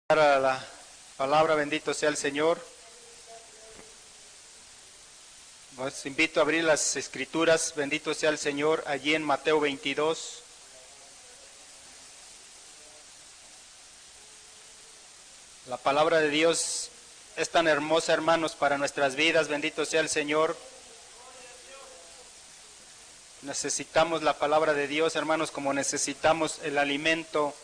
Para la palabra, bendito sea el Señor. Os invito a abrir las Escrituras, bendito sea el Señor, allí en Mateo 22. La palabra de Dios es tan hermosa, hermanos, para nuestras vidas, bendito sea el Señor. Necesitamos la palabra de Dios, hermanos, como necesitamos el alimento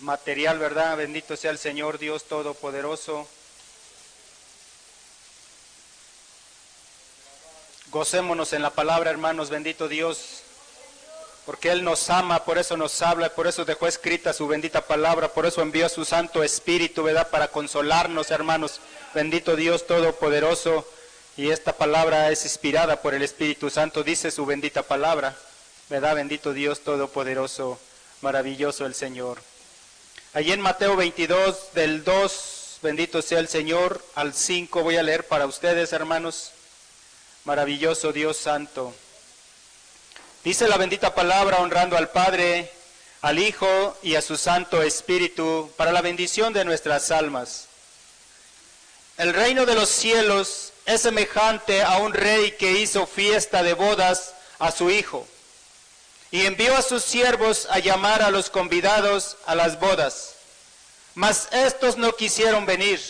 material, ¿verdad? Bendito sea el Señor Dios Todopoderoso. Gocémonos en la palabra, hermanos, bendito Dios, porque Él nos ama, por eso nos habla, por eso dejó escrita su bendita palabra, por eso envió a su Santo Espíritu, ¿verdad? Para consolarnos, hermanos, bendito Dios Todopoderoso, y esta palabra es inspirada por el Espíritu Santo, dice su bendita palabra, ¿verdad? Bendito Dios Todopoderoso, maravilloso el Señor. Allí en Mateo 22, del 2, bendito sea el Señor, al 5, voy a leer para ustedes, hermanos. Maravilloso Dios Santo. Dice la bendita palabra, honrando al Padre, al Hijo y a su Santo Espíritu, para la bendición de nuestras almas. El reino de los cielos es semejante a un rey que hizo fiesta de bodas a su hijo, y envió a sus siervos a llamar a los convidados a las bodas. Mas estos no quisieron venir.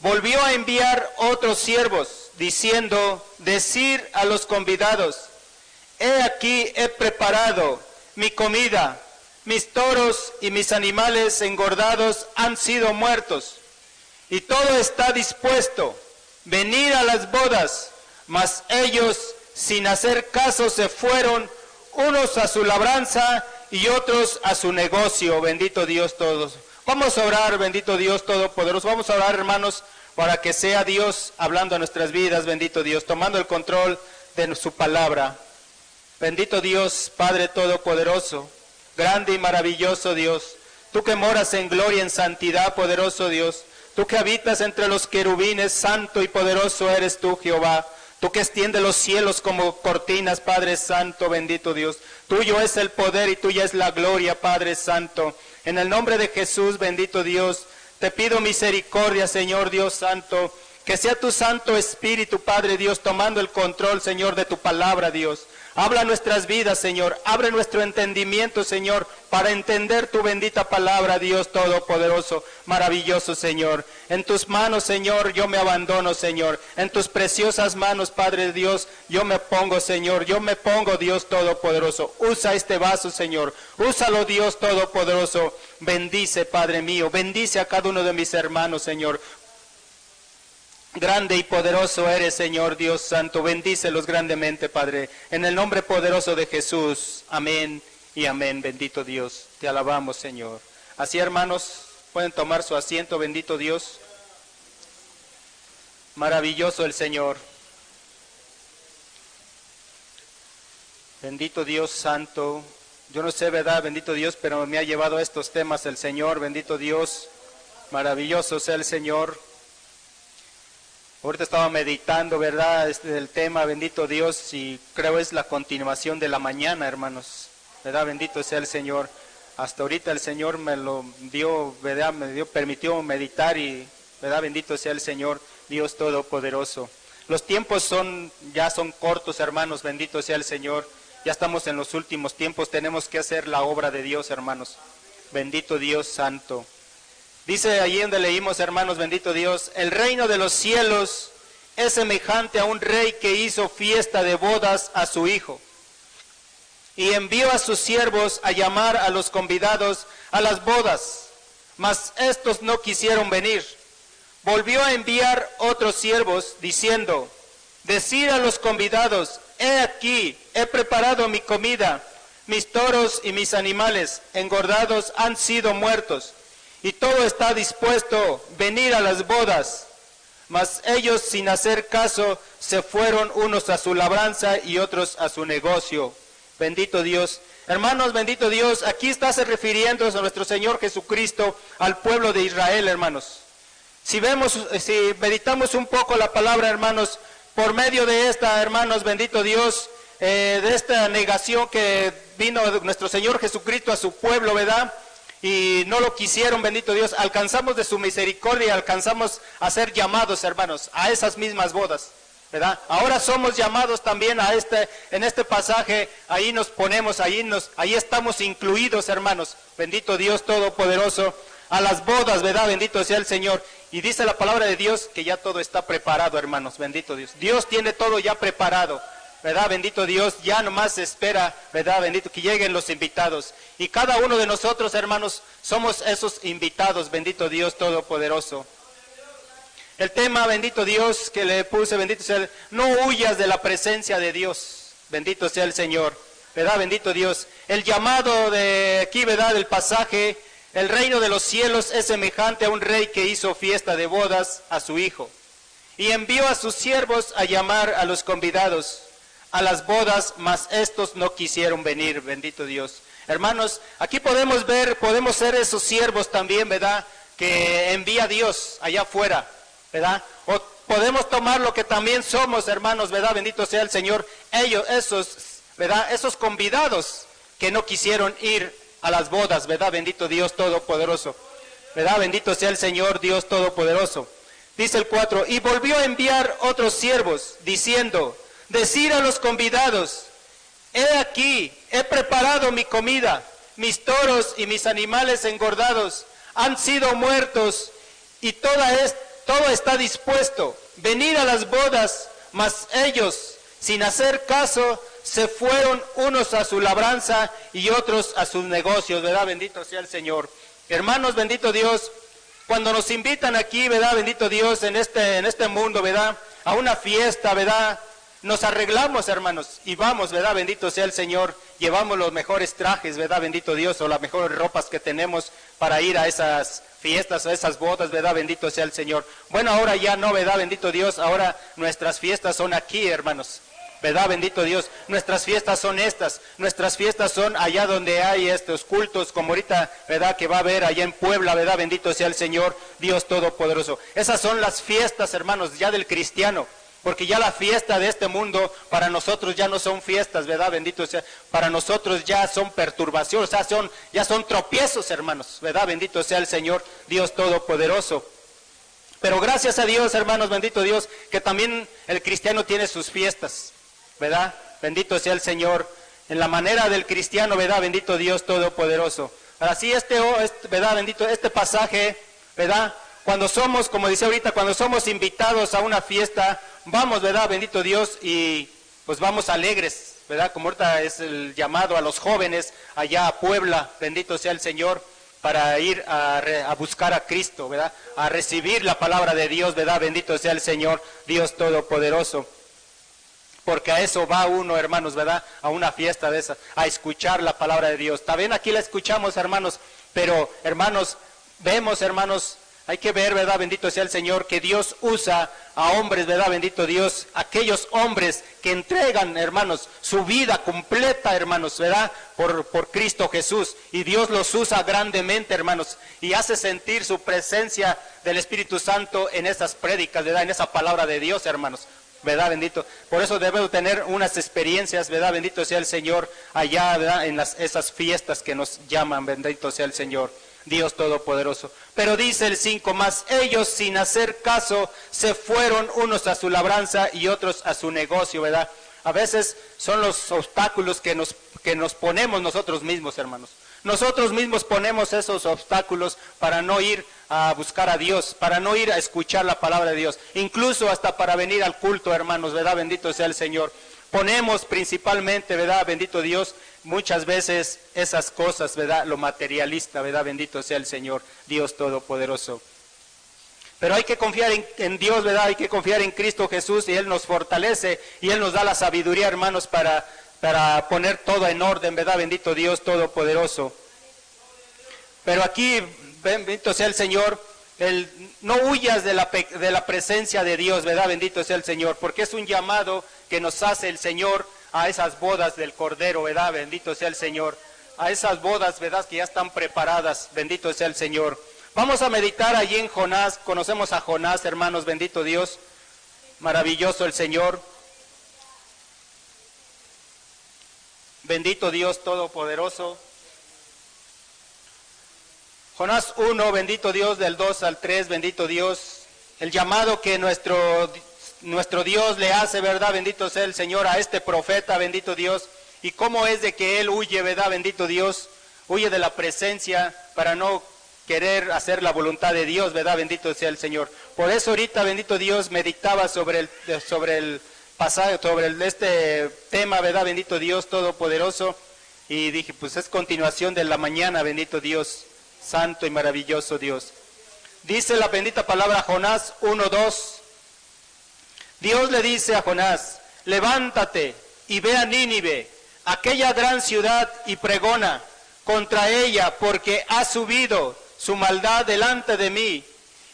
Volvió a enviar otros siervos, diciendo, decir a los convidados, he aquí he preparado mi comida, mis toros y mis animales engordados han sido muertos, y todo está dispuesto, venid a las bodas. Mas ellos, sin hacer caso, se fueron, unos a su labranza y otros a su negocio. Bendito Dios todos. Vamos a orar, bendito Dios Todopoderoso. Vamos a orar, hermanos, para que sea Dios hablando a nuestras vidas, bendito Dios, tomando el control de su palabra. Bendito Dios, Padre Todopoderoso, grande y maravilloso Dios, tú que moras en gloria, en santidad, poderoso Dios, tú que habitas entre los querubines, santo y poderoso eres tú, Jehová. Tú que extiendes los cielos como cortinas, Padre Santo, bendito Dios. Tuyo es el poder y tuya es la gloria, Padre Santo. En el nombre de Jesús, bendito Dios, te pido misericordia, Señor Dios Santo, que sea tu Santo Espíritu, Padre Dios, tomando el control, Señor, de tu palabra, Dios. Habla nuestras vidas, Señor, abre nuestro entendimiento, Señor, para entender tu bendita palabra, Dios Todopoderoso, maravilloso, Señor. En tus manos, Señor, yo me abandono, Señor. En tus preciosas manos, Padre Dios, yo me pongo, Señor. Yo me pongo, Dios Todopoderoso. Usa este vaso, Señor. Úsalo, Dios Todopoderoso. Bendice, Padre mío. Bendice a cada uno de mis hermanos, Señor. Grande y poderoso eres, Señor Dios Santo. Bendícelos grandemente, Padre. En el nombre poderoso de Jesús. Amén y amén. Bendito Dios. Te alabamos, Señor. Así, hermanos, pueden tomar su asiento, bendito Dios. Maravilloso el Señor. Bendito Dios Santo. Yo no sé, ¿verdad? Bendito Dios, pero me ha llevado a estos temas el Señor. Bendito Dios. Maravilloso sea el Señor. Ahorita estaba meditando, ¿verdad?, el tema, bendito Dios, y creo es la continuación de la mañana, hermanos, ¿verdad? Bendito sea el Señor. Hasta ahorita el Señor me lo dio, ¿verdad?, permitió meditar y, ¿verdad? Bendito sea el Señor, Dios Todopoderoso. Los tiempos ya son cortos, hermanos, bendito sea el Señor. Ya estamos en los últimos tiempos, tenemos que hacer la obra de Dios, hermanos. Bendito Dios Santo. Dice allí donde leímos, hermanos, bendito Dios, el reino de los cielos es semejante a un rey que hizo fiesta de bodas a su hijo, y envió a sus siervos a llamar a los convidados a las bodas, mas estos no quisieron venir. Volvió a enviar otros siervos, diciendo, decid a los convidados, he aquí, he preparado mi comida, mis toros y mis animales engordados han sido muertos, y todo está dispuesto, venir a las bodas. Mas ellos, sin hacer caso, se fueron unos a su labranza y otros a su negocio. Bendito Dios. Hermanos, bendito Dios, aquí está se refiriéndose a nuestro Señor Jesucristo, al pueblo de Israel, hermanos. Si meditamos un poco la palabra, hermanos, por medio de esta, hermanos, bendito Dios, de esta negación que vino nuestro Señor Jesucristo a su pueblo, ¿verdad? y no lo quisieron, bendito Dios, alcanzamos de su misericordia y alcanzamos a ser llamados, hermanos, a esas mismas bodas, ¿verdad? Ahora somos llamados también en este pasaje, ahí nos ponemos, ahí estamos incluidos, hermanos, bendito Dios Todopoderoso, a las bodas, ¿verdad? Bendito sea el Señor. Y dice la palabra de Dios que ya todo está preparado, hermanos, bendito Dios. Dios tiene todo ya preparado, ¿verdad? Bendito Dios, ya nomás espera, ¿verdad? Bendito que lleguen los invitados. Y cada uno de nosotros, hermanos, somos esos invitados, bendito Dios Todopoderoso. El tema, bendito Dios, que le puse, bendito sea, no huyas de la presencia de Dios, bendito sea el Señor, ¿verdad? Bendito Dios. El llamado de aquí, ¿verdad? Del pasaje, el reino de los cielos es semejante a un rey que hizo fiesta de bodas a su hijo y envió a sus siervos a llamar a los convidados a las bodas, mas estos no quisieron venir, bendito Dios. Hermanos, aquí podemos ser esos siervos también, ¿verdad? Que envía Dios allá afuera, ¿verdad? O podemos tomar lo que también somos, hermanos, ¿verdad? Bendito sea el Señor. ¿Verdad? Esos convidados que no quisieron ir a las bodas, ¿verdad? Bendito Dios Todopoderoso, ¿verdad? Bendito sea el Señor Dios Todopoderoso. Dice el 4, y volvió a enviar otros siervos, diciendo, decir a los convidados, he aquí, he preparado mi comida, mis toros y mis animales engordados han sido muertos, y todo está dispuesto, venid a las bodas, mas ellos, sin hacer caso, se fueron unos a su labranza y otros a sus negocios, ¿verdad? Bendito sea el Señor. Hermanos, bendito Dios, cuando nos invitan aquí, ¿verdad? Bendito Dios, en este mundo, ¿verdad? A una fiesta, ¿verdad? Nos arreglamos, hermanos, y vamos, ¿verdad? Bendito sea el Señor. Llevamos los mejores trajes, ¿verdad? Bendito Dios, o las mejores ropas que tenemos para ir a esas fiestas, a esas bodas, ¿verdad? Bendito sea el Señor. Bueno, ahora ya no, ¿verdad? Bendito Dios, ahora nuestras fiestas son aquí, hermanos, ¿verdad? Bendito Dios, nuestras fiestas son estas, nuestras fiestas son allá donde hay estos cultos, como ahorita, ¿verdad? Que va a haber allá en Puebla, ¿verdad? Bendito sea el Señor, Dios Todopoderoso. Esas son las fiestas, hermanos, ya del cristiano, porque ya la fiesta de este mundo, para nosotros ya no son fiestas, ¿verdad? Bendito sea, para nosotros ya son perturbaciones, o sea, ya son tropiezos, hermanos, ¿verdad? Bendito sea el Señor, Dios Todopoderoso. Pero gracias a Dios, hermanos, bendito Dios, que también el cristiano tiene sus fiestas, ¿verdad? Bendito sea el Señor, en la manera del cristiano, ¿verdad? Bendito Dios Todopoderoso. Ahora sí, ¿verdad? Bendito, este pasaje, ¿verdad? Cuando somos, como decía ahorita, cuando somos invitados a una fiesta, vamos, ¿verdad? Bendito Dios, y pues vamos alegres, ¿verdad? Como ahorita es el llamado a los jóvenes allá a Puebla, bendito sea el Señor, para ir a buscar a Cristo, ¿verdad? A recibir la palabra de Dios, ¿verdad? Bendito sea el Señor, Dios Todopoderoso. Porque a eso va uno, hermanos, ¿verdad? A una fiesta de esas, a escuchar la palabra de Dios. También aquí la escuchamos, hermanos, pero, hermanos, vemos, hermanos, hay que ver, ¿verdad? Bendito sea el Señor, que Dios usa a hombres, ¿verdad? Bendito Dios, aquellos hombres que entregan, hermanos, su vida completa, hermanos, ¿verdad? Por Cristo Jesús. Y Dios los usa grandemente, hermanos, y hace sentir su presencia del Espíritu Santo en esas prédicas, ¿verdad? En esa palabra de Dios, hermanos, ¿verdad? Bendito. Por eso debemos tener unas experiencias, ¿verdad? Bendito sea el Señor allá, ¿verdad? En esas fiestas que nos llaman, bendito sea el Señor, Dios Todopoderoso. Pero dice el 5, más ellos sin hacer caso se fueron unos a su labranza y otros a su negocio, ¿verdad? A veces son los obstáculos que nos ponemos nosotros mismos, hermanos. Nosotros mismos ponemos esos obstáculos para no ir a buscar a Dios, para no ir a escuchar la palabra de Dios, incluso hasta para venir al culto, hermanos, ¿verdad? Bendito sea el Señor. Ponemos principalmente, ¿verdad? Bendito Dios, muchas veces esas cosas, ¿verdad? Lo materialista, ¿verdad? Bendito sea el Señor, Dios Todopoderoso. Pero hay que confiar en Dios, ¿verdad? Hay que confiar en Cristo Jesús y Él nos fortalece y Él nos da la sabiduría, hermanos, para poner todo en orden, ¿verdad? Bendito Dios Todopoderoso. Pero aquí, bendito sea el Señor, no huyas de la presencia de Dios, ¿verdad? Bendito sea el Señor, porque es un llamado que nos hace el Señor a esas bodas del Cordero, ¿verdad? Bendito sea el Señor. A esas bodas, ¿verdad? Que ya están preparadas, bendito sea el Señor. Vamos a meditar allí en Jonás. Conocemos a Jonás, hermanos, bendito Dios. Maravilloso el Señor. Bendito Dios Todopoderoso. Jonás 1, bendito Dios, del 2 al 3, bendito Dios. El llamado que nuestro Dios le hace, ¿verdad? Bendito sea el Señor a este profeta, bendito Dios. Y cómo es de que él huye, ¿verdad? Bendito Dios. Huye de la presencia para no querer hacer la voluntad de Dios, ¿verdad? Bendito sea el Señor. Por eso ahorita, bendito Dios, meditaba sobre el pasaje, sobre este tema, ¿verdad? Bendito Dios Todopoderoso. Y dije, pues es continuación de la mañana, bendito Dios, santo y maravilloso Dios. Dice la bendita palabra Jonás 1:2. Dios le dice a Jonás, levántate y ve a Nínive, aquella gran ciudad, y pregona contra ella, porque ha subido su maldad delante de mí.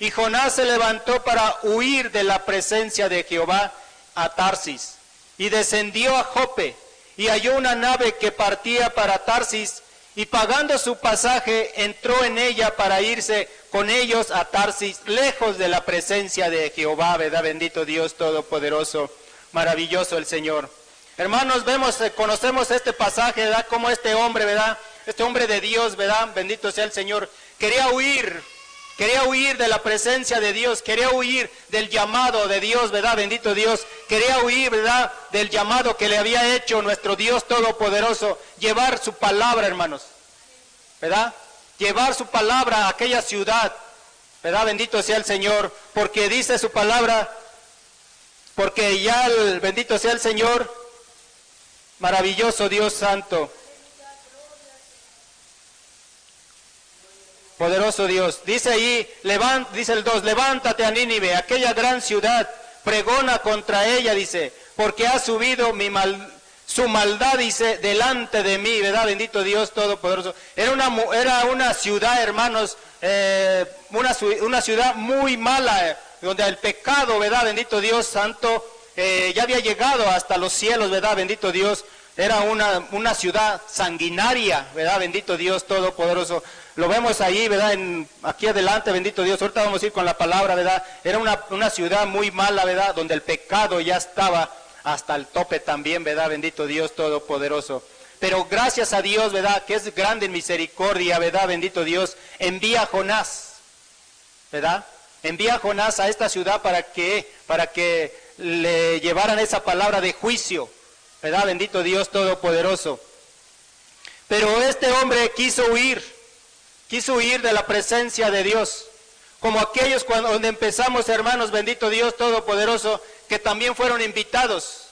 Y Jonás se levantó para huir de la presencia de Jehová a Tarsis, y descendió a Jope, y halló una nave que partía para Tarsis, y pagando su pasaje, entró en ella para irse con ellos a Tarsis, lejos de la presencia de Jehová, ¿verdad? Bendito Dios Todopoderoso, maravilloso el Señor. Hermanos, conocemos este pasaje, ¿verdad? Como este hombre, ¿verdad? Este hombre de Dios, ¿verdad? Bendito sea el Señor. Quería huir de la presencia de Dios, quería huir del llamado de Dios, ¿verdad? Bendito Dios. Quería huir, ¿verdad? Del llamado que le había hecho nuestro Dios Todopoderoso. Llevar su palabra, hermanos, ¿verdad? Llevar su palabra a aquella ciudad, ¿verdad? Bendito sea el Señor, porque dice su palabra, porque ya bendito sea el Señor, maravilloso Dios santo, poderoso Dios. Dice ahí, dice el 2, levántate a Nínive, aquella gran ciudad, pregona contra ella, dice, porque ha subido su maldad, dice, delante de mí, ¿verdad? Bendito Dios Todopoderoso. Era una ciudad, hermanos, una ciudad muy mala, donde el pecado, ¿verdad? Bendito Dios Santo, ya había llegado hasta los cielos, ¿verdad? Bendito Dios. Era una ciudad sanguinaria, ¿verdad? Bendito Dios Todopoderoso. Lo vemos ahí, ¿verdad? Aquí adelante, bendito Dios. Ahorita vamos a ir con la palabra, ¿verdad? Era una ciudad muy mala, ¿verdad? Donde el pecado ya estaba hasta el tope también, ¿verdad? Bendito Dios Todopoderoso. Pero gracias a Dios, ¿verdad? Que es grande en misericordia, ¿verdad? Bendito Dios. Envía a Jonás, ¿verdad? Envía a Jonás a esta ciudad para que le llevaran esa palabra de juicio, ¿verdad? Bendito Dios Todopoderoso. Pero este hombre quiso huir de la presencia de Dios. Como aquellos donde empezamos, hermanos, bendito Dios Todopoderoso, que también fueron invitados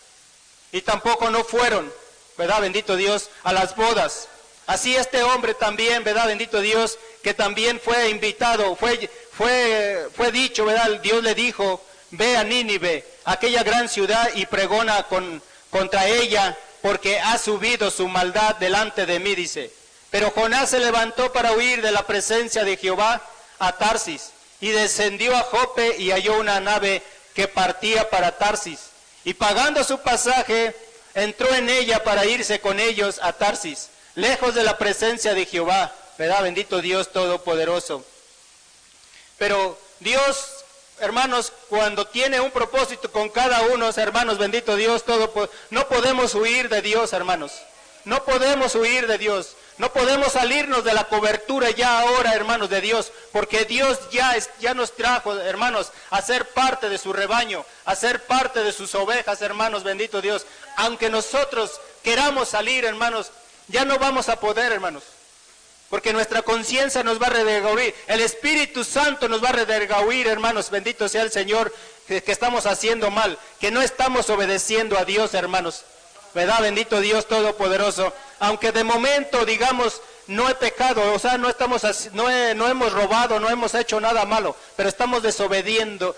y tampoco no fueron, ¿verdad? Bendito Dios, a las bodas. Así este hombre también, ¿verdad? Bendito Dios, que también fue invitado, fue dicho, ¿verdad? Dios le dijo, ve a Nínive, aquella gran ciudad, y pregona contra ella, porque ha subido su maldad delante de mí, dice. Pero Jonás se levantó para huir de la presencia de Jehová a Tarsis, y descendió a Jope, y halló una nave que partía para Tarsis, y pagando su pasaje, entró en ella para irse con ellos a Tarsis, lejos de la presencia de Jehová, ¿verdad? Bendito Dios Todopoderoso. Pero Dios, hermanos, cuando tiene un propósito con cada uno, hermanos, bendito Dios Todopoderoso, no podemos huir de Dios, hermanos. No podemos huir de Dios. No podemos salirnos de la cobertura ya ahora, hermanos, de Dios, porque Dios ya nos trajo, hermanos, a ser parte de su rebaño, a ser parte de sus ovejas, hermanos, bendito Dios. Aunque nosotros queramos salir, hermanos, ya no vamos a poder, hermanos, porque nuestra conciencia nos va a redarguir, el Espíritu Santo nos va a redarguir, hermanos, bendito sea el Señor, que estamos haciendo mal, que no estamos obedeciendo a Dios, hermanos. ¿Verdad? Bendito Dios Todopoderoso. Aunque de momento, digamos, no he pecado, o sea, no hemos robado, no hemos hecho nada malo, pero estamos desobedeciendo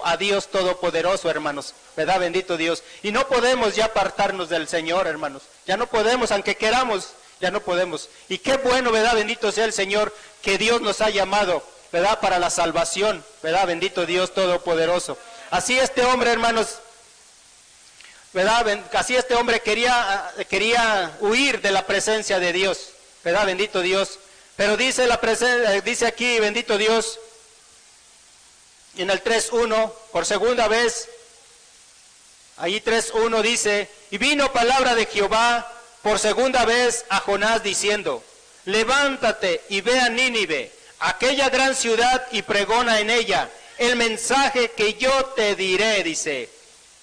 a Dios Todopoderoso, hermanos. ¿Verdad? Bendito Dios. Y no podemos ya apartarnos del Señor, hermanos. Ya no podemos, aunque queramos, ya no podemos. Y qué bueno, ¿verdad? Bendito sea el Señor, que Dios nos ha llamado, ¿verdad? Para la salvación, ¿verdad? Bendito Dios Todopoderoso. Así este hombre, hermanos, ¿verdad? Así este hombre quería huir de la presencia de Dios, ¿verdad? Bendito Dios. Pero dice aquí, bendito Dios, en el 3:1, por segunda vez, ahí 3:1 dice, y vino palabra de Jehová por segunda vez a Jonás diciendo, levántate y ve a Nínive, aquella gran ciudad, y pregona en ella el mensaje que yo te diré, dice,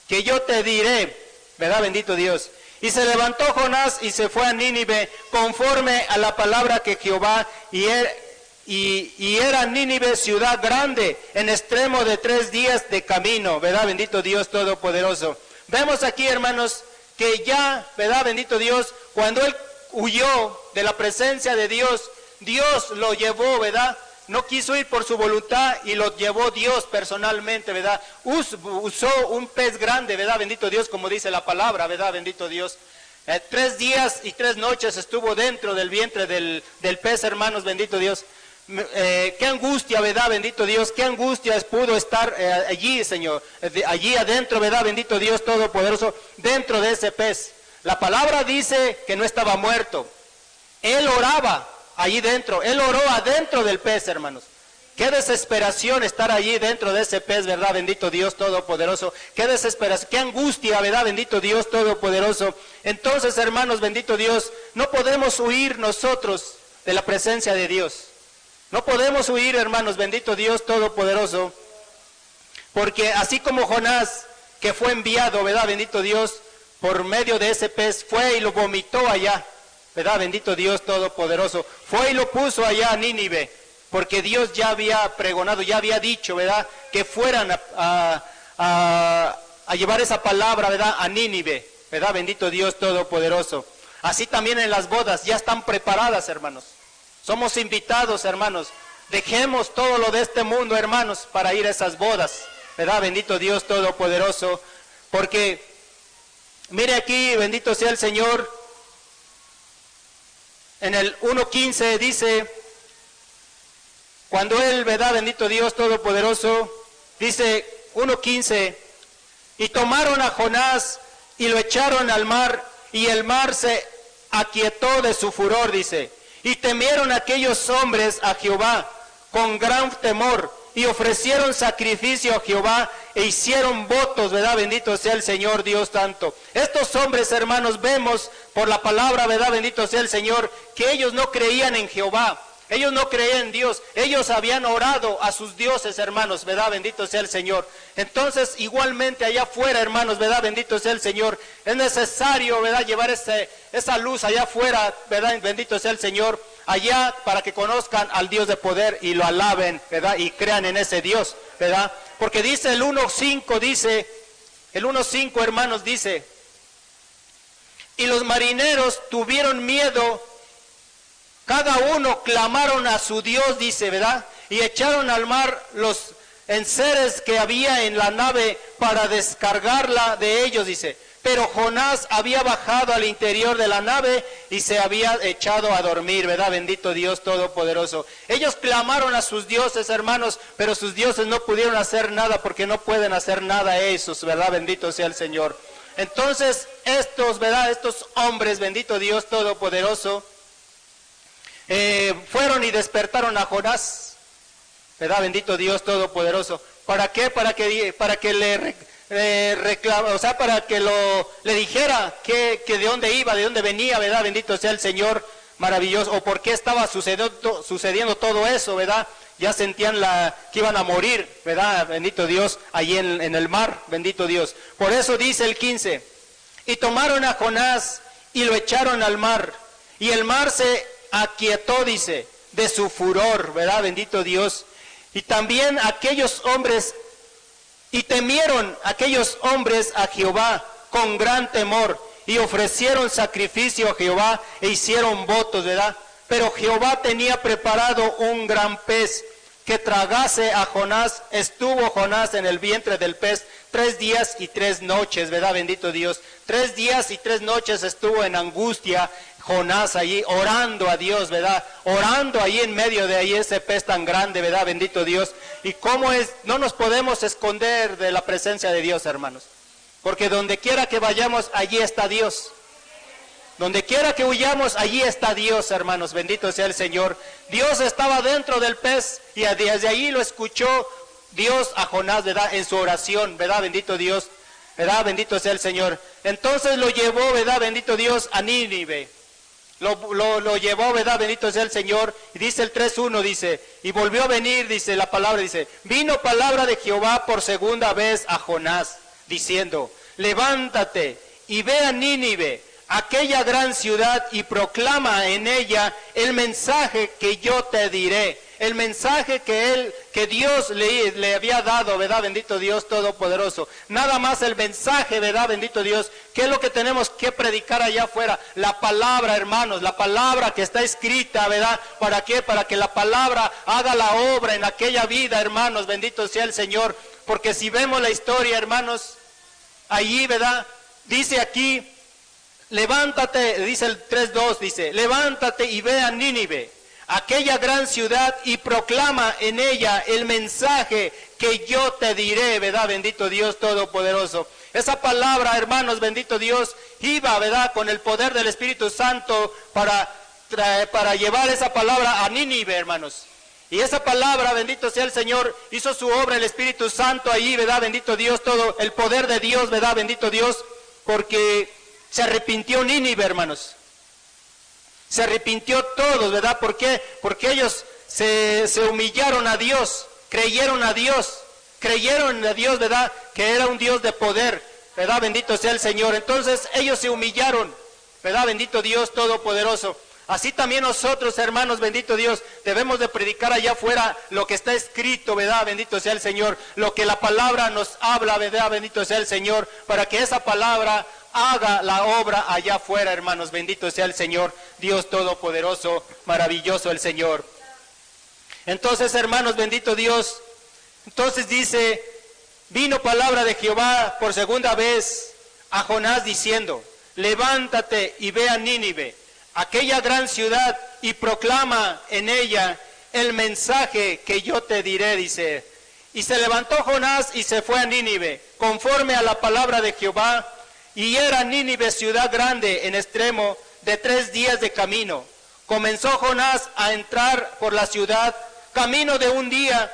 que yo te diré, ¿verdad? Bendito Dios. Y se levantó Jonás y se fue a Nínive conforme a la palabra que Jehová, y era Nínive ciudad grande, en extremo de 3 días de camino, ¿verdad? Bendito Dios Todopoderoso. Vemos aquí, hermanos, que ya, ¿verdad? Bendito Dios, cuando él huyó de la presencia de Dios, Dios lo llevó, ¿verdad? No quiso ir por su voluntad y lo llevó Dios personalmente, ¿verdad? Usó un pez grande, ¿verdad? Bendito Dios, como dice la palabra, ¿verdad? Bendito Dios. 3 días y 3 noches estuvo dentro del vientre del pez, hermanos, bendito Dios. Qué angustia, ¿verdad? Bendito Dios, qué angustia pudo estar allí, Señor, allí adentro, ¿verdad? Bendito Dios Todopoderoso, dentro de ese pez. La palabra dice que no estaba muerto. Él oraba allí dentro, él oró adentro del pez, hermanos. Qué desesperación estar allí dentro de ese pez, ¿verdad? Bendito Dios Todopoderoso. Qué desesperación, qué angustia, ¿verdad? Bendito Dios Todopoderoso. Entonces, hermanos, bendito Dios, no podemos huir nosotros de la presencia de Dios. No podemos huir, hermanos, bendito Dios Todopoderoso, porque así como Jonás, que fue enviado, ¿verdad? Bendito Dios, por medio de ese pez, fue y lo vomitó allá, ¿verdad? Bendito Dios Todopoderoso. Fue y lo puso allá a Nínive, porque Dios ya había pregonado, ya había dicho, ¿verdad? Que fueran a llevar esa palabra, ¿verdad? A Nínive, ¿verdad? Bendito Dios Todopoderoso. Así también en las bodas, ya están preparadas, hermanos. Somos invitados, hermanos. Dejemos todo lo de este mundo, hermanos, para ir a esas bodas, ¿verdad? Bendito Dios Todopoderoso. Porque, mire aquí, bendito sea el Señor. En el 1:15 dice, cuando Él, ¿verdad? Bendito Dios Todopoderoso, dice 1:15, y tomaron a Jonás y lo echaron al mar, y el mar se aquietó de su furor, dice. Y temieron aquellos hombres a Jehová con gran temor, y ofrecieron sacrificio a Jehová, e hicieron votos, ¿verdad? Bendito sea el Señor Dios Santo. Estos hombres, hermanos, vemos por la palabra, ¿verdad? Bendito sea el Señor, que ellos no creían en Jehová. Ellos no creían en Dios, ellos habían orado a sus dioses, hermanos, ¿verdad? Bendito sea el Señor. Entonces, igualmente allá afuera, hermanos, ¿verdad? Bendito sea el Señor. Es necesario, ¿verdad? Llevar esa luz allá afuera, ¿verdad? Bendito sea el Señor, allá para que conozcan al Dios de poder y lo alaben, ¿verdad? Y crean en ese Dios, ¿verdad? Porque dice el 1:5, dice, el 1:5, hermanos, dice, y los marineros tuvieron miedo, cada uno clamaron a su Dios, dice, ¿verdad? Y echaron al mar los enseres que había en la nave para descargarla de ellos, dice. Pero Jonás había bajado al interior de la nave y se había echado a dormir, ¿verdad? Bendito Dios Todopoderoso. Ellos clamaron a sus dioses, hermanos, pero sus dioses no pudieron hacer nada porque no pueden hacer nada esos, ¿verdad? Bendito sea el Señor. Entonces, estos, ¿verdad? Estos hombres, bendito Dios Todopoderoso, fueron y despertaron a Jonás, ¿verdad? Bendito Dios Todopoderoso. ¿Para qué? Para que le reclama, o sea, para que le dijera que de dónde iba, de dónde venía, ¿verdad? Bendito sea el Señor maravilloso, o por qué estaba sucediendo todo eso, ¿verdad? Ya sentían que iban a morir, ¿verdad? Bendito Dios, allí en el mar, bendito Dios. Por eso dice el 15, y tomaron a Jonás y lo echaron al mar, y el mar se aquietó, dice, de su furor, ¿verdad? Bendito Dios. Y también aquellos hombres, y temieron aquellos hombres a Jehová con gran temor, y ofrecieron sacrificio a Jehová, e hicieron votos, ¿verdad? Pero Jehová tenía preparado un gran pez que tragase a Jonás. Estuvo Jonás en el vientre del pez 3 días y 3 noches, ¿verdad? Bendito Dios. 3 días y 3 noches estuvo en angustia Jonás allí, orando a Dios, ¿verdad? Orando ahí en medio de ahí ese pez tan grande, ¿verdad? Bendito Dios. Y cómo es, no nos podemos esconder de la presencia de Dios, hermanos. Porque donde quiera que vayamos, allí está Dios. Donde quiera que huyamos, allí está Dios, hermanos. Bendito sea el Señor. Dios estaba dentro del pez y desde allí lo escuchó Dios a Jonás, ¿verdad? En su oración, ¿verdad? Bendito Dios, ¿verdad? Bendito sea el Señor. Entonces lo llevó, ¿verdad? Bendito Dios, a Nínive. lo llevó, ¿verdad? Bendito sea el Señor. Y dice el 3:1, dice, y volvió a venir, dice la palabra, dice, vino palabra de Jehová por segunda vez a Jonás, diciendo, levántate y ve a Nínive, aquella gran ciudad, y proclama en ella el mensaje que yo te diré. El mensaje que Dios le había dado, ¿verdad? Bendito Dios Todopoderoso. Nada más el mensaje, ¿verdad? Bendito Dios. ¿Qué es lo que tenemos que predicar allá afuera? La palabra, hermanos, la palabra que está escrita, ¿verdad? ¿Para qué? Para que la palabra haga la obra en aquella vida, hermanos. Bendito sea el Señor. Porque si vemos la historia, hermanos, allí, ¿verdad? Dice aquí, levántate, dice el 3:2, dice, levántate y ve a Nínive, aquella gran ciudad, y proclama en ella el mensaje que yo te diré, ¿verdad? Bendito Dios Todopoderoso. Esa palabra, hermanos, bendito Dios, iba, ¿verdad? Con el poder del Espíritu Santo para llevar esa palabra a Nínive, hermanos. Y esa palabra, bendito sea el Señor, hizo su obra el Espíritu Santo ahí, ¿verdad? Bendito Dios, todo el poder de Dios, ¿verdad? Bendito Dios, porque se arrepintió Nínive, hermanos. Se arrepintió todos, ¿verdad? ¿Por qué? Porque ellos se humillaron a Dios, creyeron a Dios, ¿verdad? Que era un Dios de poder, ¿verdad? Bendito sea el Señor. Entonces ellos se humillaron, ¿verdad? Bendito Dios Todopoderoso. Así también nosotros, hermanos, bendito Dios, debemos de predicar allá afuera lo que está escrito, ¿verdad? Bendito sea el Señor. Lo que la palabra nos habla, ¿verdad? Bendito sea el Señor, para que esa palabra haga la obra allá afuera, hermanos. Bendito sea el Señor, Dios Todopoderoso, maravilloso el Señor. Entonces, hermanos, bendito Dios, entonces dice, vino palabra de Jehová por segunda vez a Jonás diciendo, levántate y ve a Nínive, aquella gran ciudad, y proclama en ella el mensaje que yo te diré, dice. Y se levantó Jonás y se fue a Nínive, conforme a la palabra de Jehová. Y era Nínive ciudad grande en extremo de 3 días de camino. Comenzó Jonás a entrar por la ciudad, camino de un día,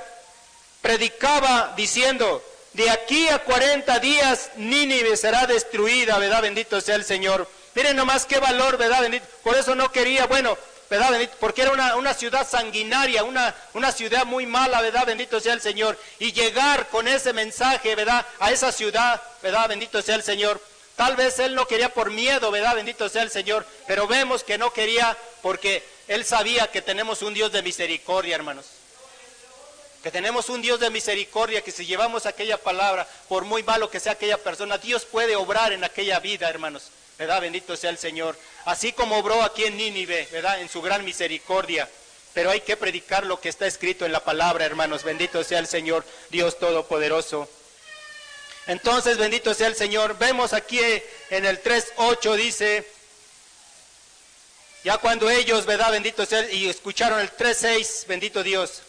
predicaba diciendo, de aquí a 40 días Nínive será destruida, ¿verdad? Bendito sea el Señor. Miren nomás qué valor, ¿verdad? Bendito. Por eso no quería, bueno, ¿verdad? Bendito, porque era una ciudad sanguinaria, una ciudad muy mala, ¿verdad? Bendito sea el Señor. Y llegar con ese mensaje, ¿verdad? A esa ciudad, ¿verdad? Bendito sea el Señor. Tal vez él no quería por miedo, ¿verdad? Bendito sea el Señor. Pero vemos que no quería porque él sabía que tenemos un Dios de misericordia, hermanos. Que tenemos un Dios de misericordia, que si llevamos aquella palabra, por muy malo que sea aquella persona, Dios puede obrar en aquella vida, hermanos. ¿Verdad? Bendito sea el Señor. Así como obró aquí en Nínive, ¿verdad? En su gran misericordia. Pero hay que predicar lo que está escrito en la palabra, hermanos. Bendito sea el Señor, Dios Todopoderoso. Entonces, bendito sea el Señor. Vemos aquí en el 3:8 dice, ya cuando ellos, ¿verdad? Bendito sea, y escucharon el 3:6, bendito Dios.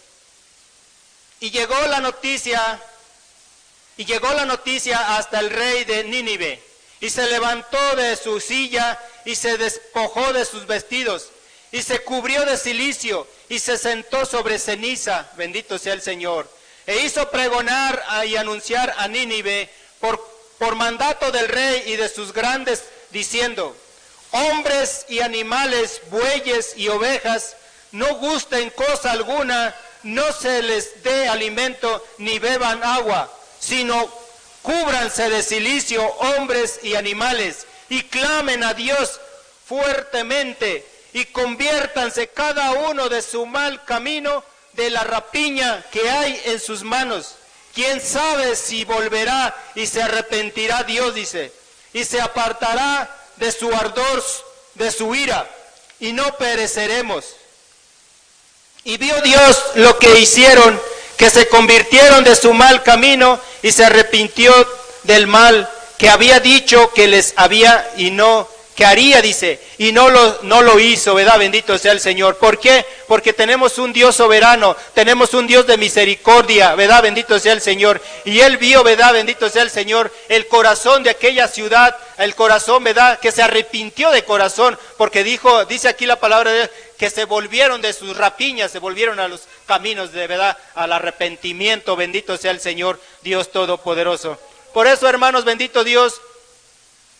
Y llegó la noticia hasta el rey de Nínive. Y se levantó de su silla y se despojó de sus vestidos. Y se cubrió de cilicio y se sentó sobre ceniza, bendito sea el Señor. E hizo pregonar y anunciar a Nínive por mandato del rey y de sus grandes, diciendo, hombres y animales, bueyes y ovejas, no gusten cosa alguna, no se les dé alimento ni beban agua, sino cúbranse de cilicio hombres y animales, y clamen a Dios fuertemente, y conviértanse cada uno de su mal camino, de la rapiña que hay en sus manos. ¿Quién sabe si volverá y se arrepentirá Dios? Dice, y se apartará de su ardor, de su ira, y no pereceremos. Y vio Dios lo que hicieron, que se convirtieron de su mal camino, y se arrepintió del mal que había dicho que les había y no que haría, dice, y no lo hizo, ¿verdad? Bendito sea el Señor. ¿Por qué? Porque tenemos un Dios soberano, tenemos un Dios de misericordia, ¿verdad? Bendito sea el Señor. Y él vio, ¿verdad? Bendito sea el Señor, el corazón de aquella ciudad, el corazón, ¿verdad? Que se arrepintió de corazón, porque dice aquí la palabra de Dios, que se volvieron de sus rapiñas, se volvieron a los caminos de verdad, al arrepentimiento. Bendito sea el Señor, Dios Todopoderoso. Por eso, hermanos, bendito Dios,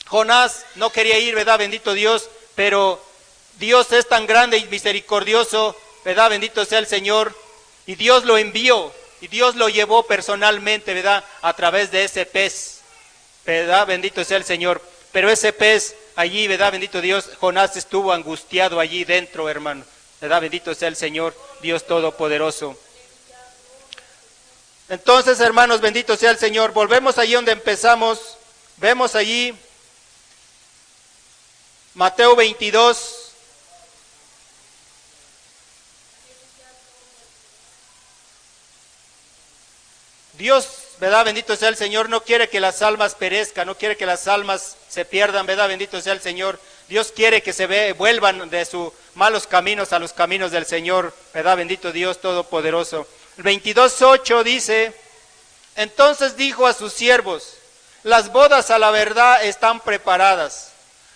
Jonás no quería ir, ¿verdad? Bendito Dios, pero Dios es tan grande y misericordioso, ¿verdad? Bendito sea el Señor. Y Dios lo envió, y Dios lo llevó personalmente, ¿verdad? A través de ese pez, ¿verdad? Bendito sea el Señor. Pero ese pez allí, ¿verdad? Bendito Dios, Jonás estuvo angustiado allí dentro, hermano. ¿Verdad? Bendito sea el Señor, Dios Todopoderoso. Entonces, hermanos, bendito sea el Señor. Volvemos allí donde empezamos. Vemos allí Mateo 22. Dios, ¿verdad? Bendito sea el Señor, no quiere que las almas perezcan, no quiere que las almas se pierdan, ¿verdad? Bendito sea el Señor. Dios quiere que vuelvan de sus malos caminos a los caminos del Señor, ¿verdad? Bendito Dios Todopoderoso. El 22:8 dice, entonces dijo a sus siervos, las bodas a la verdad están preparadas,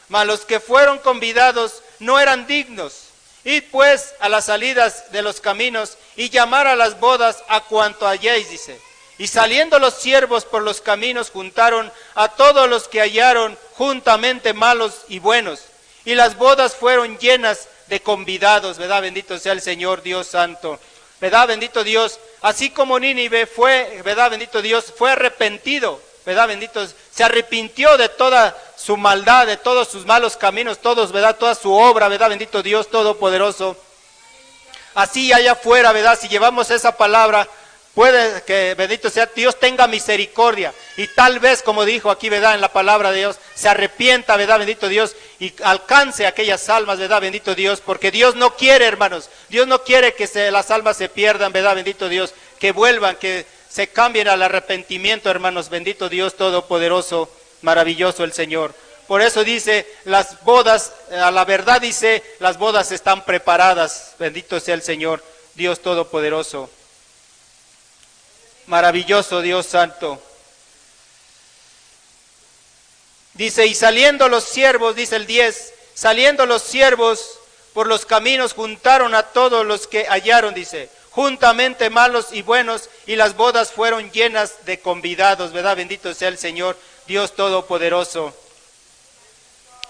mas los que fueron convidados no eran dignos. Id pues a las salidas de los caminos y llamar a las bodas a cuanto halléis, dice. Y saliendo los siervos por los caminos juntaron a todos los que hallaron juntamente malos y buenos. Y las bodas fueron llenas de convidados, ¿verdad? Bendito sea el Señor Dios Santo. ¿Verdad? Bendito Dios. Así como Nínive fue, ¿verdad? Bendito Dios, fue arrepentido, ¿verdad? Bendito, se arrepintió de toda su maldad, de todos sus malos caminos, todos, ¿verdad? Toda su obra, ¿verdad? Bendito Dios Todopoderoso. Así allá afuera, ¿verdad? Si llevamos esa palabra, puede que, bendito sea, Dios tenga misericordia y tal vez, como dijo aquí, ¿verdad? En la palabra de Dios, se arrepienta, ¿verdad? Bendito Dios, y alcance aquellas almas, ¿verdad? Bendito Dios, porque Dios no quiere, hermanos, Dios no quiere que las almas se pierdan, ¿verdad? Bendito Dios, que vuelvan, que se cambien al arrepentimiento, hermanos, bendito Dios Todopoderoso, maravilloso el Señor. Por eso dice, las bodas, a la verdad dice, las bodas están preparadas, bendito sea el Señor, Dios Todopoderoso. Maravilloso Dios Santo. Dice, y saliendo los siervos, dice el 10, saliendo los siervos por los caminos juntaron a todos los que hallaron, dice, juntamente malos y buenos, y las bodas fueron llenas de convidados, ¿verdad? Bendito sea el Señor, Dios Todopoderoso.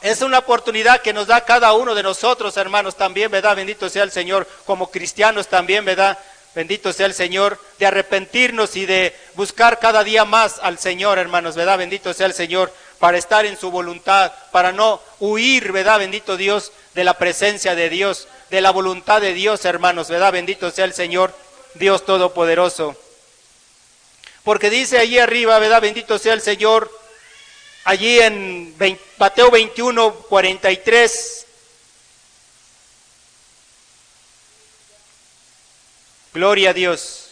Es una oportunidad que nos da cada uno de nosotros, hermanos, también, ¿verdad? Bendito sea el Señor, como cristianos también, ¿verdad? Bendito sea el Señor, de arrepentirnos y de buscar cada día más al Señor, hermanos, ¿verdad? Bendito sea el Señor, para estar en su voluntad, para no huir, ¿verdad? Bendito Dios, de la presencia de Dios, de la voluntad de Dios, hermanos, ¿verdad? Bendito sea el Señor, Dios Todopoderoso. Porque dice allí arriba, ¿verdad? Bendito sea el Señor, allí en Mateo 21:43. Gloria a Dios.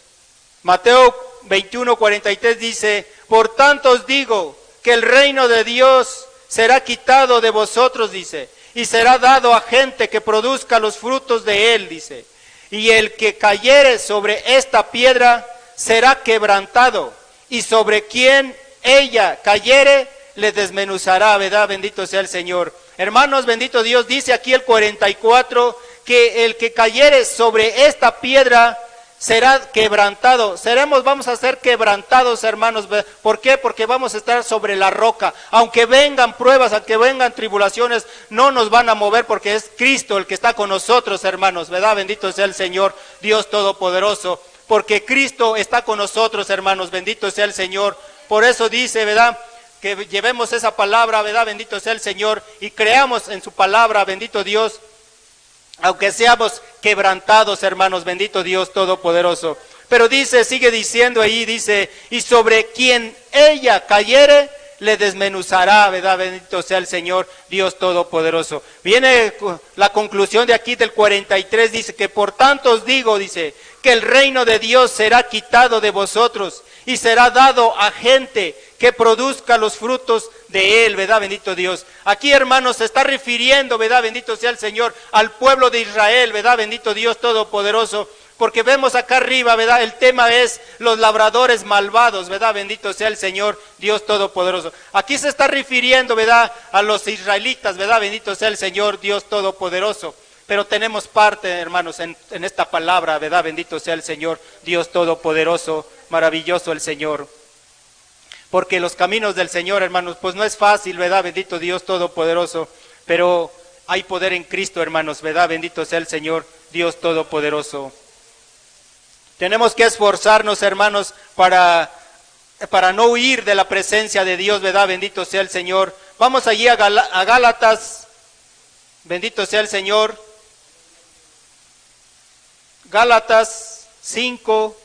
Mateo 21:43 dice, por tanto os digo que el reino de Dios será quitado de vosotros, dice, y será dado a gente que produzca los frutos de él, dice. Y el que cayere sobre esta piedra será quebrantado, y sobre quien ella cayere le desmenuzará, ¿verdad? Bendito sea el Señor. Hermanos, bendito Dios, dice aquí el 44, que el que cayere sobre esta piedra será quebrantado. Vamos a ser quebrantados, hermanos. ¿Por qué? Porque vamos a estar sobre la roca. Aunque vengan pruebas, aunque vengan tribulaciones, no nos van a mover porque es Cristo el que está con nosotros, hermanos, ¿verdad? Bendito sea el Señor, Dios Todopoderoso. Porque Cristo está con nosotros, hermanos, bendito sea el Señor. Por eso dice, ¿verdad? Que llevemos esa palabra, ¿verdad? Bendito sea el Señor y creamos en su palabra, bendito Dios. Aunque seamos quebrantados, hermanos, bendito Dios Todopoderoso. Pero dice, sigue diciendo ahí, dice, y sobre quien ella cayere, le desmenuzará, ¿verdad? Bendito sea el Señor, Dios Todopoderoso. Viene la conclusión de aquí del 43, dice que por tanto os digo, dice, que el reino de Dios será quitado de vosotros y será dado a gente que produzca los frutos de él, ¿verdad? Bendito Dios. Aquí, hermanos, se está refiriendo, ¿verdad? Bendito sea el Señor, al pueblo de Israel, ¿verdad? Bendito Dios Todopoderoso. Porque vemos acá arriba, ¿verdad? El tema es los labradores malvados, ¿verdad? Bendito sea el Señor, Dios Todopoderoso. Aquí se está refiriendo, ¿verdad? A los israelitas, ¿verdad? Bendito sea el Señor, Dios Todopoderoso. Pero tenemos parte, hermanos, en esta palabra, ¿verdad? Bendito sea el Señor, Dios Todopoderoso, maravilloso el Señor. Porque los caminos del Señor, hermanos, pues no es fácil, ¿verdad? Bendito Dios Todopoderoso. Pero hay poder en Cristo, hermanos, ¿verdad? Bendito sea el Señor, Dios Todopoderoso. Tenemos que esforzarnos, hermanos, para no huir de la presencia de Dios, ¿verdad? Bendito sea el Señor. Vamos allí a Gálatas, bendito sea el Señor. Gálatas 5.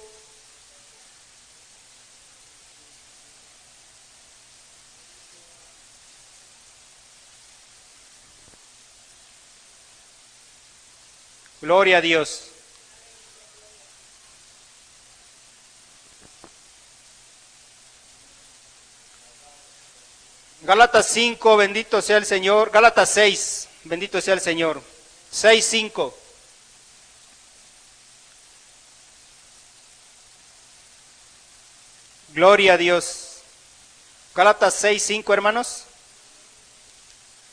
Gloria a Dios. Gálatas 5, bendito sea el Señor. Gálatas 6, bendito sea el Señor. 6, 5. Gloria a Dios. Gálatas 6, 5, hermanos.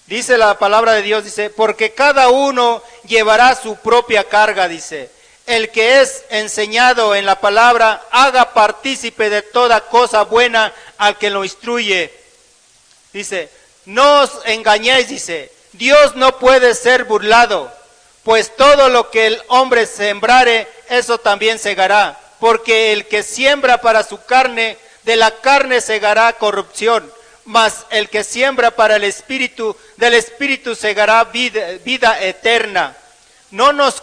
Dice la palabra de Dios, dice, porque cada uno llevará su propia carga, dice. El que es enseñado en la palabra, haga partícipe de toda cosa buena al que lo instruye. Dice, no os engañéis, dice, Dios no puede ser burlado, pues todo lo que el hombre sembrare, eso también segará. Porque el que siembra para su carne, de la carne segará corrupción, mas el que siembra para el Espíritu, del Espíritu segará vida eterna. No nos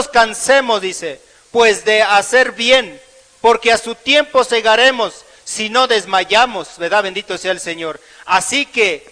cansemos, dice, pues de hacer bien, porque a su tiempo segaremos, si no desmayamos, ¿verdad? Bendito sea el Señor. Así que,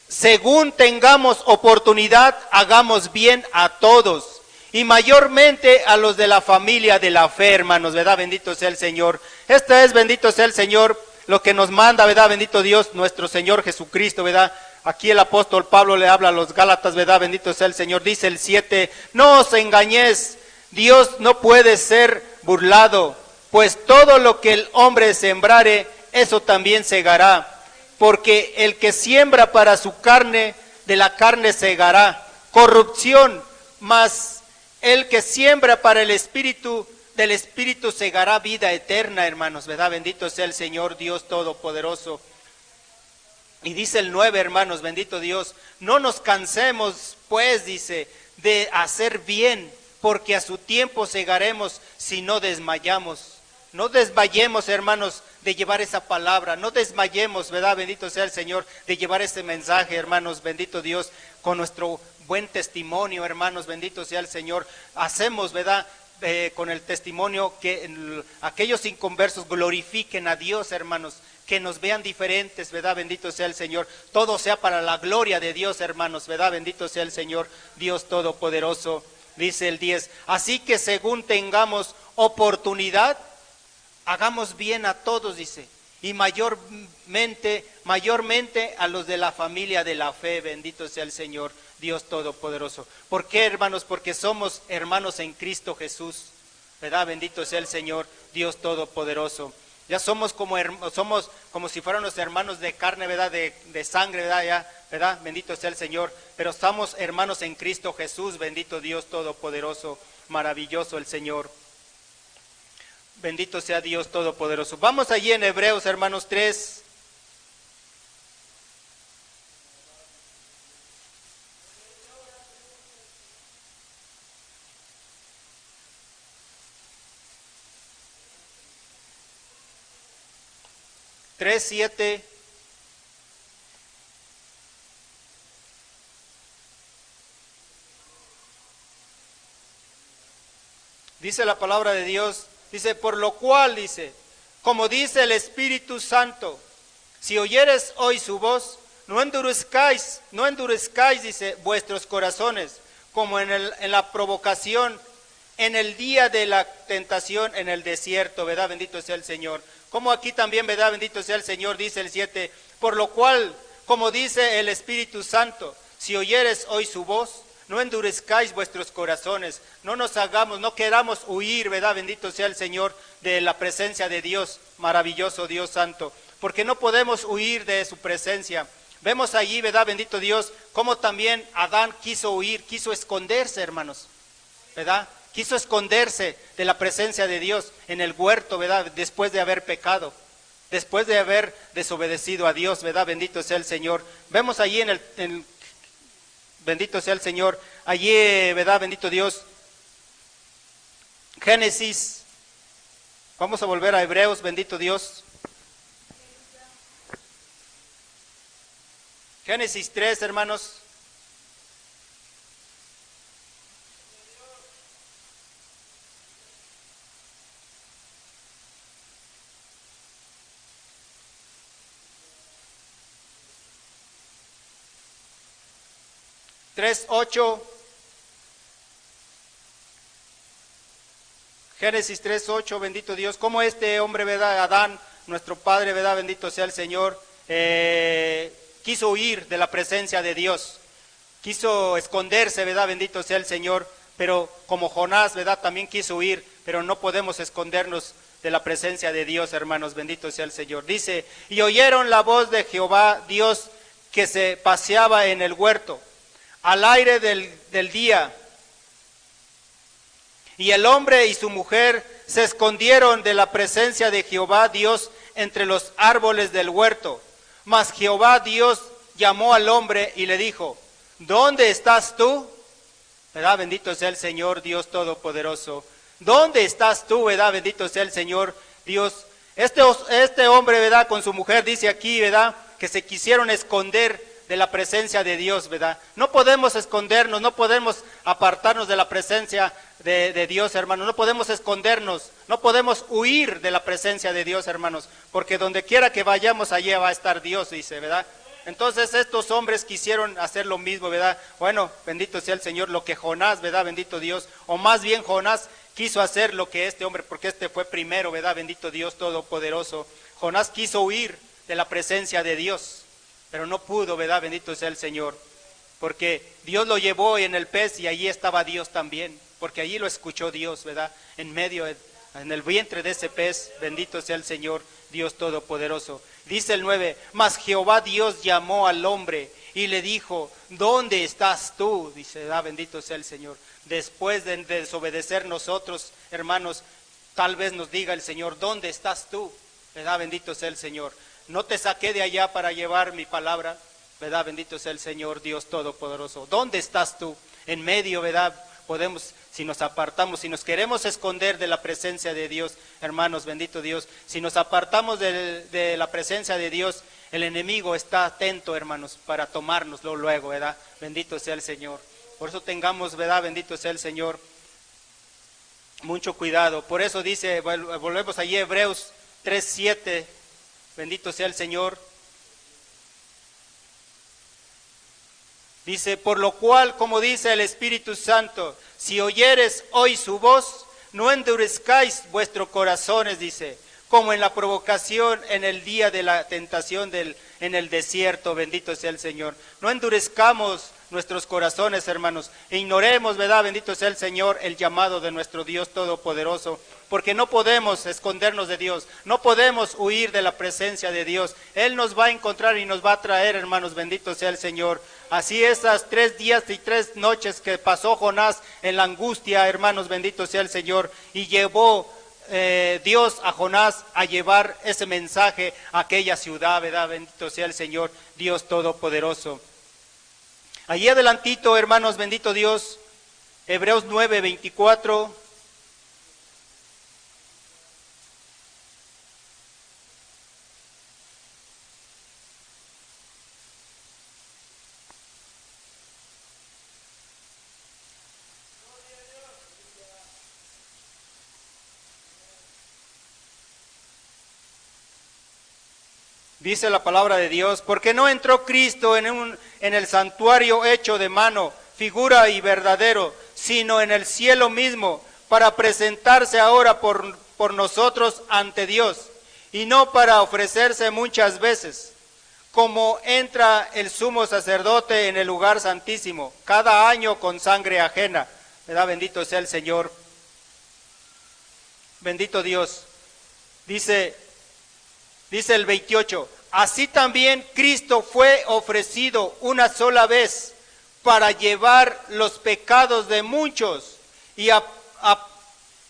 según tengamos oportunidad, hagamos bien a todos, y mayormente a los de la familia de la fe, hermanos, ¿verdad? Bendito sea el Señor. Esto es, bendito sea el Señor, lo que nos manda, ¿verdad? Bendito Dios, nuestro Señor Jesucristo, ¿verdad? Aquí el apóstol Pablo le habla a los Gálatas, ¿verdad? Bendito sea el Señor. Dice el 7, no os engañéis, Dios no puede ser burlado, pues todo lo que el hombre sembrare, eso también segará. Porque el que siembra para su carne, de la carne segará corrupción, mas el que siembra para el Espíritu, del Espíritu segará vida eterna, hermanos, ¿verdad? Bendito sea el Señor Dios Todopoderoso. Y dice el 9, hermanos, bendito Dios, no nos cansemos, pues, dice, de hacer bien, porque a su tiempo segaremos si no desmayamos. No desmayemos, hermanos, de llevar esa palabra, no desmayemos, ¿verdad? Bendito sea el Señor, de llevar ese mensaje, hermanos, bendito Dios, con nuestro buen testimonio, hermanos, bendito sea el Señor. Hacemos, ¿verdad? Con el testimonio que aquellos inconversos glorifiquen a Dios, hermanos, que nos vean diferentes, ¿verdad? Bendito sea el Señor. Todo sea para la gloria de Dios, hermanos, ¿verdad? Bendito sea el Señor, Dios Todopoderoso. Dice el 10, así que según tengamos oportunidad, hagamos bien a todos, dice, y mayormente a los de la familia de la fe, bendito sea el Señor, Dios Todopoderoso. ¿Por qué, hermanos? Porque somos hermanos en Cristo Jesús, ¿verdad? Bendito sea el Señor, Dios Todopoderoso. Ya somos como si fuéramos hermanos de carne, ¿verdad? De sangre, ¿verdad? Ya, ¿verdad? Bendito sea el Señor, pero estamos hermanos en Cristo Jesús, bendito Dios Todopoderoso, maravilloso el Señor. Bendito sea Dios Todopoderoso. Vamos allí en Hebreos, hermanos, 3. Tres, 7. Dice la palabra de Dios. Dice, por lo cual, dice, como dice el Espíritu Santo, si oyeres hoy su voz, no endurezcáis, dice, vuestros corazones, como en la provocación, en el día de la tentación en el desierto, ¿verdad? Bendito sea el Señor. Como aquí también, ¿verdad? Bendito sea el Señor, dice el 7, por lo cual, como dice el Espíritu Santo, si oyeres hoy su voz, no endurezcáis vuestros corazones, no queramos huir, ¿verdad? Bendito sea el Señor, de la presencia de Dios, maravilloso Dios Santo, porque no podemos huir de su presencia. Vemos allí, ¿verdad? Bendito Dios, cómo también Adán quiso huir, quiso esconderse, hermanos, ¿verdad? Quiso esconderse de la presencia de Dios en el huerto, ¿verdad? Después de haber pecado, después de haber desobedecido a Dios, ¿verdad? Bendito sea el Señor. Vemos allí en bendito sea el Señor. Allí, ¿verdad? Bendito Dios. Génesis. Vamos a volver a Hebreos, bendito Dios. Génesis 3, hermanos. Tres, 8. Génesis 3:8, bendito Dios. Como este hombre, ¿verdad? Adán, nuestro padre, ¿verdad? Bendito sea el Señor, quiso huir de la presencia de Dios, quiso esconderse, ¿verdad? Bendito sea el Señor, pero como Jonás, ¿verdad? También quiso huir, pero no podemos escondernos de la presencia de Dios, hermanos, bendito sea el Señor. Dice, y oyeron la voz de Jehová, Dios, que se paseaba en el huerto, al aire del día. Y el hombre y su mujer se escondieron de la presencia de Jehová Dios entre los árboles del huerto. Mas Jehová Dios llamó al hombre y le dijo, ¿dónde estás tú? ¿Verdad? Bendito sea el Señor Dios Todopoderoso. ¿Dónde estás tú? ¿Verdad? Bendito sea el Señor Dios. Este hombre, ¿verdad? Con su mujer dice aquí, ¿verdad? Que se quisieron esconder de la presencia de Dios, ¿verdad? No podemos escondernos, no podemos apartarnos de la presencia de Dios, hermanos. No podemos escondernos, no podemos huir de la presencia de Dios, hermanos, porque donde quiera que vayamos, allí va a estar Dios, dice, ¿verdad? Entonces estos hombres quisieron hacer lo mismo, ¿verdad? Bueno, bendito sea el Señor, lo que Jonás, ¿verdad? Bendito Dios, o más bien Jonás quiso hacer lo que este hombre, porque este fue primero, ¿verdad? Bendito Dios Todopoderoso. Jonás quiso huir de la presencia de Dios, pero no pudo, ¿verdad? Bendito sea el Señor, porque Dios lo llevó en el pez y allí estaba Dios también, porque allí lo escuchó Dios, ¿verdad? En medio, en el vientre de ese pez, bendito sea el Señor, Dios Todopoderoso. Dice el 9, mas Jehová Dios llamó al hombre y le dijo, ¿dónde estás tú? Dice, bendito sea el Señor. Después de desobedecer nosotros, hermanos, tal vez nos diga el Señor, ¿dónde estás tú? ¿Verdad? Bendito sea el Señor. No te saqué de allá para llevar mi palabra, ¿verdad? Bendito sea el Señor, Dios Todopoderoso. ¿Dónde estás tú? En medio, ¿verdad? Podemos, si nos apartamos, si nos queremos esconder de la presencia de Dios, hermanos, bendito Dios, si nos apartamos de la presencia de Dios, el enemigo está atento, hermanos, para tomárnoslo luego, ¿verdad? Bendito sea el Señor. Por eso tengamos, ¿verdad? Bendito sea el Señor, mucho cuidado. Por eso dice, volvemos allí a Hebreos 3:7, bendito sea el Señor. Dice, por lo cual, como dice el Espíritu Santo, si oyeres hoy su voz, no endurezcáis vuestros corazones, dice, como en la provocación en el día de la tentación en el desierto, bendito sea el Señor. No endurezcamos nuestros corazones, hermanos, e ignoremos, ¿verdad? Bendito sea el Señor, el llamado de nuestro Dios Todopoderoso, porque no podemos escondernos de Dios, no podemos huir de la presencia de Dios. Él nos va a encontrar y nos va a traer, hermanos, bendito sea el Señor. Así esas 3 días y 3 noches que pasó Jonás en la angustia, hermanos, bendito sea el Señor, y llevó Dios a Jonás a llevar ese mensaje a aquella ciudad, ¿verdad? Bendito sea el Señor, Dios Todopoderoso. Allí adelantito, hermanos, bendito Dios, Hebreos 9:24. Dice la palabra de Dios, porque no entró Cristo en el santuario hecho de mano, figura y verdadero, sino en el cielo mismo, para presentarse ahora por nosotros ante Dios, y no para ofrecerse muchas veces, como entra el sumo sacerdote en el lugar santísimo, cada año con sangre ajena. ¿Verdad? Bendito sea el Señor. Bendito Dios. Dice el 28, así también Cristo fue ofrecido una sola vez para llevar los pecados de muchos y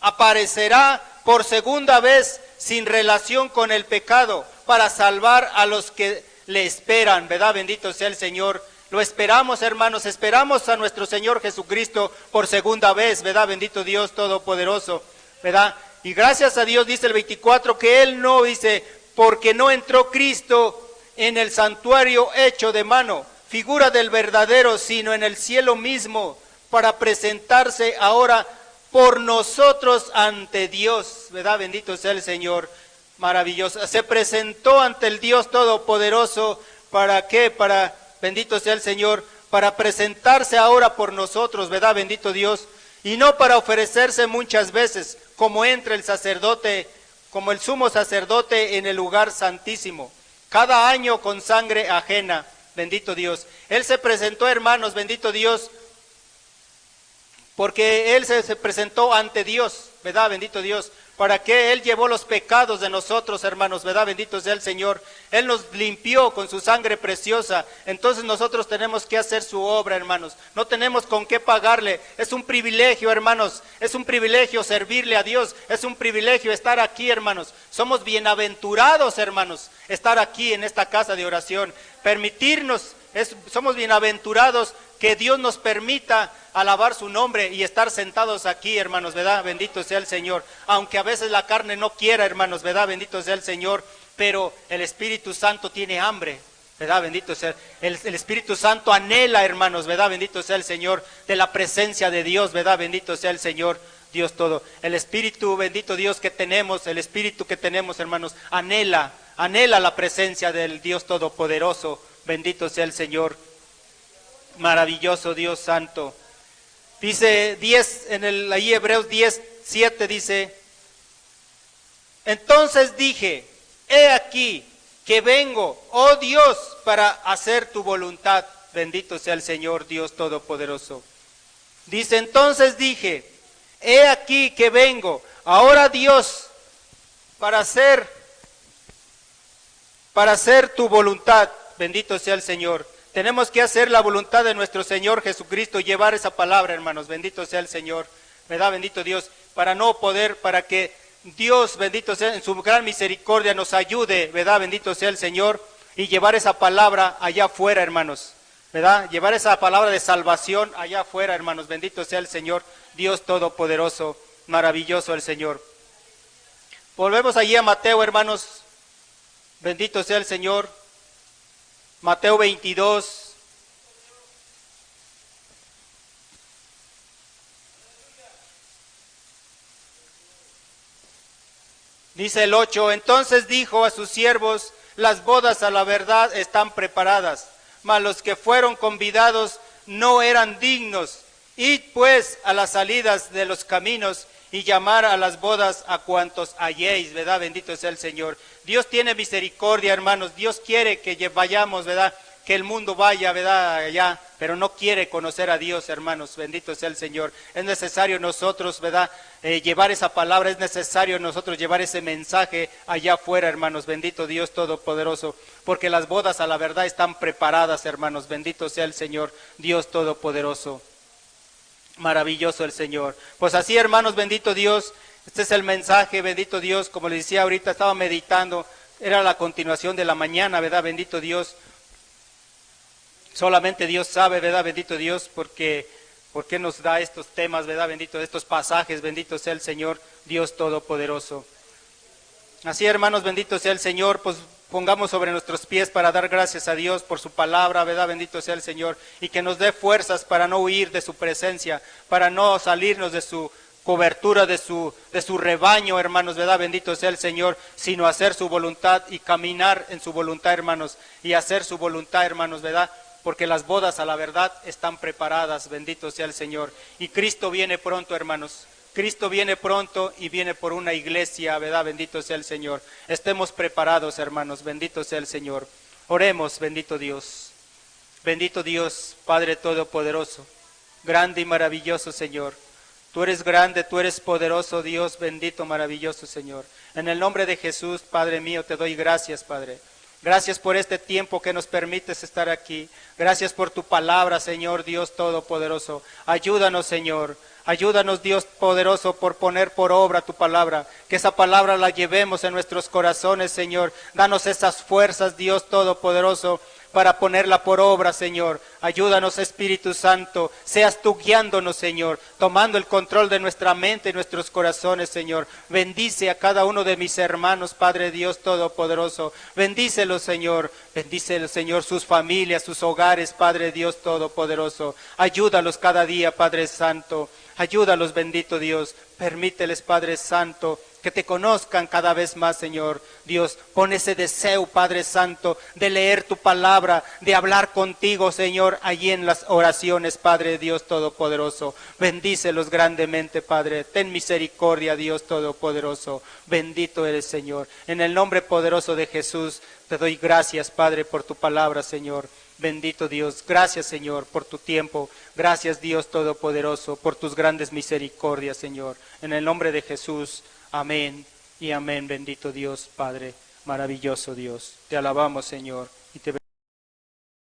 aparecerá por segunda vez sin relación con el pecado para salvar a los que le esperan, ¿verdad? Bendito sea el Señor, Lo esperamos, hermanos, esperamos a nuestro Señor Jesucristo por segunda vez, ¿verdad? Bendito Dios Todopoderoso, ¿verdad? Y gracias a Dios, dice el 24, que Él no, dice, porque no entró Cristo en el santuario hecho de mano, figura del verdadero, sino en el cielo mismo, para presentarse ahora por nosotros ante Dios, ¿verdad? Bendito sea el Señor, maravilloso. Se presentó ante el Dios Todopoderoso, ¿para qué? Para, bendito sea el Señor, para presentarse ahora por nosotros, ¿verdad? Bendito Dios, y no para ofrecerse muchas veces, como entra el sacerdote, como el sumo sacerdote en el lugar santísimo, cada año con sangre ajena, bendito Dios. Él se presentó, hermanos, bendito Dios, porque Él se presentó ante Dios, ¿verdad? Bendito Dios. ¿Para qué? Él llevó los pecados de nosotros, hermanos, ¿verdad? Bendito sea el Señor. Él nos limpió con su sangre preciosa. Entonces nosotros tenemos que hacer su obra, hermanos. No tenemos con qué pagarle. Es un privilegio, hermanos. Es un privilegio servirle a Dios. Es un privilegio estar aquí, hermanos. Somos bienaventurados, hermanos, estar aquí en esta casa de oración. Permitirnos, somos bienaventurados que Dios nos permita alabar su nombre y estar sentados aquí, hermanos, ¿verdad? Bendito sea el Señor. Aunque a veces la carne no quiera, hermanos, ¿verdad? Bendito sea el Señor, pero el Espíritu Santo tiene hambre, ¿verdad? Bendito sea. El Espíritu Santo anhela, hermanos, ¿verdad? Bendito sea el Señor, de la presencia de Dios, ¿verdad? Bendito sea el Señor, Dios todo. El Espíritu, bendito Dios que tenemos, el Espíritu que tenemos, hermanos, anhela la presencia del Dios Todopoderoso. Bendito sea el Señor, maravilloso Dios Santo. Dice 10, ahí Hebreos 10, 7 dice, entonces dije, he aquí que vengo, oh Dios, para hacer tu voluntad. Bendito sea el Señor, Dios Todopoderoso. Dice, entonces dije, he aquí que vengo, ahora Dios, para hacer tu voluntad. Bendito sea el Señor. Tenemos que hacer la voluntad de nuestro Señor Jesucristo, llevar esa palabra, hermanos, bendito sea el Señor, ¿verdad? Bendito Dios, para que Dios, bendito sea, en su gran misericordia nos ayude, ¿verdad? Bendito sea el Señor, y llevar esa palabra allá afuera, hermanos, ¿verdad? Llevar esa palabra de salvación allá afuera, hermanos, bendito sea el Señor, Dios Todopoderoso, maravilloso el Señor. Volvemos allí a Mateo, hermanos, bendito sea el Señor. Mateo 22, dice el 8, entonces dijo a sus siervos, las bodas a la verdad están preparadas, mas los que fueron convidados no eran dignos. Id pues a las salidas de los caminos y llamar a las bodas a cuantos halléis, ¿verdad? Bendito sea el Señor. Dios tiene misericordia, hermanos. Dios quiere que vayamos, ¿verdad? Que el mundo vaya, ¿verdad? Allá, pero no quiere conocer a Dios, hermanos. Bendito sea el Señor. Es necesario nosotros, ¿verdad? Llevar esa palabra, es necesario nosotros llevar ese mensaje allá afuera, hermanos. Bendito Dios Todopoderoso, porque las bodas a la verdad están preparadas, hermanos. Bendito sea el Señor, Dios Todopoderoso. Maravilloso el Señor. Pues así, hermanos, bendito Dios, este es el mensaje, bendito Dios, como les decía ahorita, estaba meditando, era la continuación de la mañana, ¿verdad? Bendito Dios. Solamente Dios sabe, ¿verdad? Bendito Dios, por qué nos da estos temas, ¿verdad? Bendito, estos pasajes, bendito sea el Señor, Dios Todopoderoso. Así, hermanos, bendito sea el Señor, pues pongamos sobre nuestros pies para dar gracias a Dios por su palabra, ¿verdad? Bendito sea el Señor, y que nos dé fuerzas para no huir de su presencia, para no salirnos de su cobertura, de su rebaño, hermanos, ¿verdad? Bendito sea el Señor, sino hacer su voluntad y caminar en su voluntad, hermanos, y hacer su voluntad, hermanos, ¿verdad? Porque las bodas a la verdad están preparadas, bendito sea el Señor. Y Cristo viene pronto, hermanos. Cristo viene pronto y viene por una iglesia, ¿verdad? Bendito sea el Señor. Estemos preparados, hermanos, bendito sea el Señor. Oremos, bendito Dios. Bendito Dios, Padre Todopoderoso, grande y maravilloso Señor. Tú eres grande, tú eres poderoso, Dios, bendito, maravilloso Señor. En el nombre de Jesús, Padre mío, te doy gracias, Padre. Gracias por este tiempo que nos permites estar aquí. Gracias por tu palabra, Señor, Dios Todopoderoso. Ayúdanos, Señor. Ayúdanos, Dios poderoso, por poner por obra tu palabra. Que esa palabra la llevemos en nuestros corazones, Señor. Danos esas fuerzas, Dios Todopoderoso, para ponerla por obra, Señor. Ayúdanos, Espíritu Santo, seas tú guiándonos, Señor, tomando el control de nuestra mente y nuestros corazones, Señor. Bendice a cada uno de mis hermanos, Padre Dios Todopoderoso. Bendícelos, Señor. Bendícelos, Señor, sus familias, sus hogares, Padre Dios Todopoderoso. Ayúdalos cada día, Padre Santo. Ayúdalos, bendito Dios. Permíteles, Padre Santo, que te conozcan cada vez más, Señor. Dios, pon ese deseo, Padre Santo, de leer tu palabra, de hablar contigo, Señor, allí en las oraciones, Padre Dios Todopoderoso. Bendícelos grandemente, Padre. Ten misericordia, Dios Todopoderoso. Bendito eres, Señor. En el nombre poderoso de Jesús, te doy gracias, Padre, por tu palabra, Señor. Bendito Dios, gracias, Señor, por tu tiempo. Gracias, Dios Todopoderoso, por tus grandes misericordias, Señor. En el nombre de Jesús, amén y amén. Bendito Dios, Padre, maravilloso Dios. Te alabamos, Señor, y te